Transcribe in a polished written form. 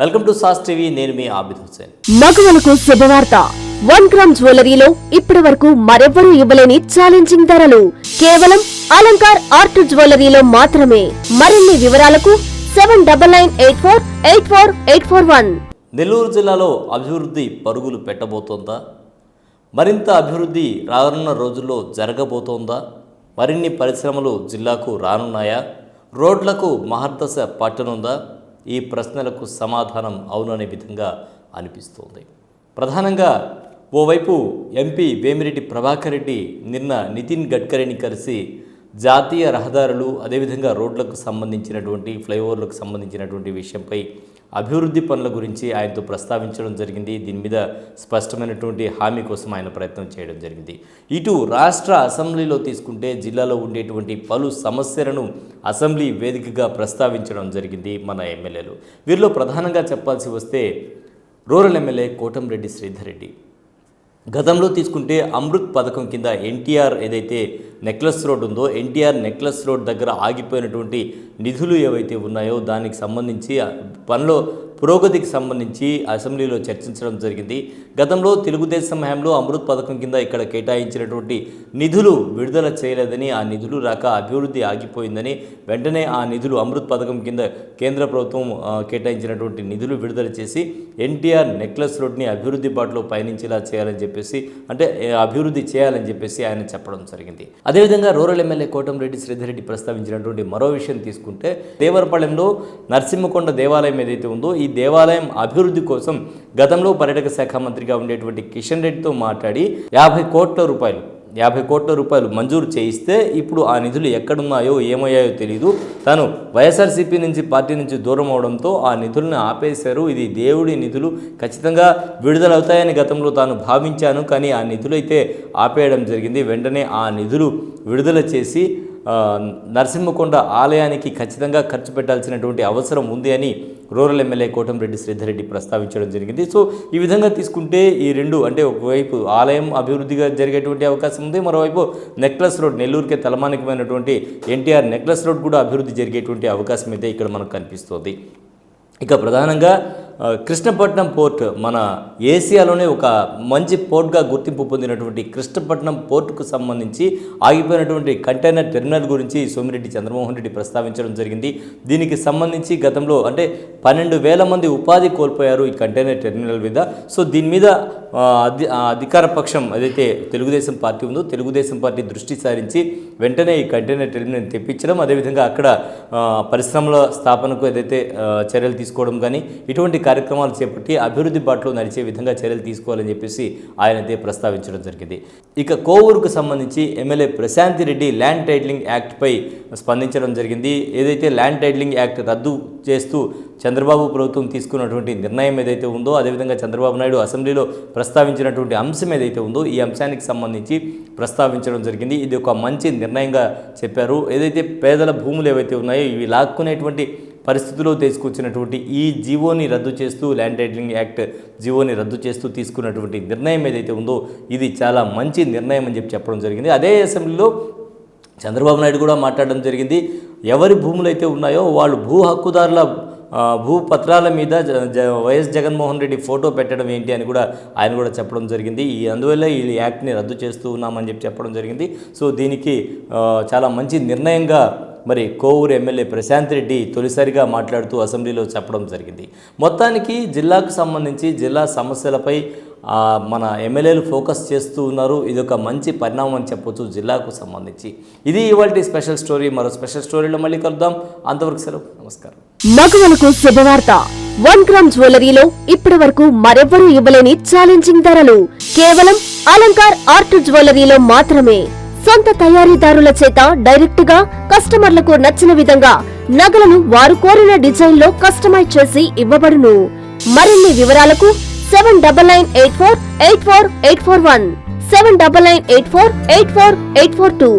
Welcome to sauce TV. నేను మీ ఆబిద్ హుసేన్. మగవలకు శుభవార్త. 1 gram జ్యువెలరీలో ఇప్పటి వరకు మరెవ్వరూ ఇవ్వలేని ఛాలెంజింగ్ ధరలు కేవలం అలంకార్ ఆర్ట్ జ్యువెలరీలో మాత్రమే. మరిన్ని వివరాలకు 7998484841. నెల్లూరు జిల్లాలో అభివృద్ధి పరుగులు పెట్టబోతోందా? మరింత అభివృద్ధి రానున్న రోజుల్లో జరగబోతోందా? మరిన్ని పరిశ్రమలు జిల్లాకు రానున్నాయా? రోడ్లకు మహర్దశ పట్టనుందా? ఈ ప్రశ్నలకు సమాధానం అవుననే విధంగా అనిపిస్తోంది. ప్రధానంగా ఓవైపు ఎంపీ వేమిరెడ్డి ప్రభాకర్ రెడ్డి నిన్న నితిన్ గడ్కరీని కలిసి జాతీయ రహదారులు అదేవిధంగా రోడ్లకు సంబంధించినటువంటి ఫ్లైఓవర్లకు సంబంధించినటువంటి విషయంపై అభివృద్ధి పనుల గురించి ఆయనతో ప్రస్తావించడం జరిగింది. దీని మీద స్పష్టమైనటువంటి హామీ కోసం ఆయన ప్రయత్నం చేయడం జరిగింది. ఇటు రాష్ట్ర అసెంబ్లీలో తీసుకుంటే జిల్లాలో ఉండేటువంటి పలు సమస్యలను అసెంబ్లీ వేదికగా ప్రస్తావించడం జరిగింది మన ఎమ్మెల్యేలు. వీరిలో ప్రధానంగా చెప్పాల్సి వస్తే రూరల్ ఎమ్మెల్యే కోటంరెడ్డి శ్రీధర్ రెడ్డి గతంలో తీసుకుంటే అమృత్ పథకం కింద ఎన్టీఆర్ ఏదైతే నెక్లెస్ రోడ్ ఉందో ఎన్టీఆర్ నెక్లెస్ రోడ్ దగ్గర ఆగిపోయినటువంటి నిధులు ఏవైతే ఉన్నాయో దానికి సంబంధించి పనిలో పురోగతికి సంబంధించి అసెంబ్లీలో చర్చించడం జరిగింది. గతంలో తెలుగుదేశం హయాంలో అమృత్ పథకం కింద ఇక్కడ కేటాయించినటువంటి నిధులు విడుదల చేయలేదని, ఆ నిధులు రాక అభివృద్ధి ఆగిపోయిందని, వెంటనే ఆ నిధులు అమృత్ పథకం కింద కేంద్ర ప్రభుత్వం కేటాయించినటువంటి నిధులు విడుదల చేసి ఎన్టీఆర్ నెక్లెస్ రోడ్ని అభివృద్ధి బాటలో పయనించేలా చేయాలని చెప్పేసి అభివృద్ధి చేయాలని చెప్పేసి ఆయన చెప్పడం జరిగింది. అదేవిధంగా రూరల్ ఎమ్మెల్యే కోటంరెడ్డి శ్రీధర్ రెడ్డి ప్రస్తావించినటువంటి మరో విషయం తీసుకుంటే దేవరపాలెంలో నరసింహకొండ దేవాలయం ఏదైతే ఉందో ఈ దేవాలయం అభివృద్ధి కోసం గతంలో పర్యాటక శాఖ మంత్రిగా ఉండేటువంటి కిషన్ రెడ్డితో మాట్లాడి 50 కోట్ల రూపాయలు మంజూరు చేయిస్తే ఇప్పుడు ఆ నిధులు ఎక్కడున్నాయో ఏమయ్యాయో తెలియదు. తాను వైఎస్ఆర్సీపీ నుంచి పార్టీ నుంచి దూరం అవడంతో ఆ నిధులను ఆపేశారు. ఇది దేవుడి నిధులు, ఖచ్చితంగా విడుదలవుతాయని గతంలో తాను భావించాను, కానీ ఆ నిధులు అయితే ఆపేయడం జరిగింది. వెంటనే ఆ నిధులు విడుదల చేసి నరసింహకొండ ఆలయానికి ఖచ్చితంగా ఖర్చు పెట్టాల్సినటువంటి అవసరం ఉంది అని రూరల్ ఎమ్మెల్యే కోటంరెడ్డి శ్రీధర్ రెడ్డి ప్రస్తావించడం జరిగింది. సో ఈ విధంగా తీసుకుంటే ఈ రెండు అంటే ఒకవైపు ఆలయం అభివృద్ధిగా జరిగేటువంటి అవకాశం ఉంది, మరోవైపు నెక్లెస్ రోడ్ నెల్లూరుకే తలమానికమైనటువంటి ఎన్టీఆర్ నెక్లెస్ రోడ్ కూడా అభివృద్ధి జరిగేటువంటి అవకాశం అయితే ఇక్కడ మనకు కనిపిస్తుంది. ఇక ప్రధానంగా కృష్ణపట్నం పోర్ట్ మన ఏసియాలోనే ఒక మంచి పోర్ట్గా గుర్తింపు పొందినటువంటి కృష్ణపట్నం పోర్టుకు సంబంధించి ఆగిపోయినటువంటి కంటైనర్ టెర్మినల్ గురించి సోమిరెడ్డి చంద్రమోహన్ రెడ్డి ప్రస్తావించడం జరిగింది. దీనికి సంబంధించి గతంలో అంటే 12,000 మంది ఉపాధి కోల్పోయారు ఈ కంటైనర్ టెర్మినల్ మీద. సో దీని మీద అధికార పక్షం ఏదైతే తెలుగుదేశం పార్టీ ఉందో తెలుగుదేశం పార్టీ దృష్టి సారించి వెంటనే ఈ కంటైనర్ టెర్మినల్ తెప్పించడం, అదేవిధంగా అక్కడ పరిశ్రమల స్థాపనకు ఏదైతే చర్యలు తీసుకోవడం కానీ ఇటువంటి కార్యక్రమాలు చేపట్టి అభివృద్ధి బాటలో నడిచే విధంగా చర్యలు తీసుకోవాలని చెప్పేసి ఆయనైతే ప్రస్తావించడం జరిగింది. ఇక కోవూరుకు సంబంధించి MLA Prashanthi Reddy land titling యాక్ట్పై స్పందించడం జరిగింది. ఏదైతే ల్యాండ్ టైటిలింగ్ యాక్ట్ రద్దు చేస్తూ చంద్రబాబు ప్రభుత్వం తీసుకున్నటువంటి నిర్ణయం ఏదైతే ఉందో, అదేవిధంగా చంద్రబాబు నాయుడు అసెంబ్లీలో ప్రస్తావించినటువంటి అంశం ఏదైతే ఉందో ఈ అంశానికి సంబంధించి ప్రస్తావించడం జరిగింది. ఇది ఒక మంచి నిర్ణయంగా చెప్పారు. ఏదైతే పేదల భూములు ఏవైతే ఉన్నాయో ఇవి లాక్కునేటువంటి పరిస్థితుల్లో తీసుకొచ్చినటువంటి ఈ జీవోని రద్దు చేస్తూ ల్యాండ్ టైటిలింగ్ యాక్ట్ జీవోని రద్దు చేస్తూ తీసుకున్నటువంటి నిర్ణయం ఏదైతే ఉందో ఇది చాలా మంచి నిర్ణయం అని చెప్పడం జరిగింది. అదే అసెంబ్లీలో చంద్రబాబు నాయుడు కూడా మాట్లాడడం జరిగింది. ఎవరి భూములు అయితే ఉన్నాయో వాళ్ళు భూ హక్కుదారుల భూపత్రాల మీద వైఎస్ జగన్మోహన్ రెడ్డి ఫోటో పెట్టడం ఏంటి అని కూడా ఆయన కూడా చెప్పడం జరిగింది. అందువల్ల ఈ యాక్ట్ని రద్దు చేస్తూ ఉన్నామని చెప్పడం జరిగింది. సో దీనికి చాలా మంచి నిర్ణయంగా మరి కోవూరు ఎమ్మెల్యే ప్రశాంత్ రెడ్డి తొలిసారిగా మాట్లాడుతూ అసెంబ్లీలో చెప్పడం జరిగింది. మొత్తానికి జిల్లాకు సంబంధించి జిల్లా సమస్యలపై మన ఎమ్మెల్యేలు ఫోకస్ చేస్తూ ఉన్నారు. ఇది ఒక మంచి పరిణామం అని చెప్పొచ్చు జిల్లాకు సంబంధించి. ఇది ఇవాల్టి స్పెషల్ స్టోరీ. మరో స్పెషల్ స్టోరీలో మళ్ళీ కలుద్దాం. అంతవరకు సెలవు, నమస్కారం. మగవలకు శుభవార్త. 1 గ్రామ్ జ్యువెలరీలో ఇప్పటి వరకు మరెవ్వరూ ఇవ్వలేని ఛాలెంజింగ్ ధరలు కేవలం అలంకార్ ఆర్ట్ జ్యువెలరీలో మాత్రమే. సొంత తయారీదారుల చేత డైరెక్ట్ గా కస్టమర్లకు నచ్చిన విధంగా నగలను వారు కోరిన డిజైన్ లో కస్టమైజ్ చేసి ఇవ్వబడును. మరిన్ని వివరాలకు 7998484841 7998484842.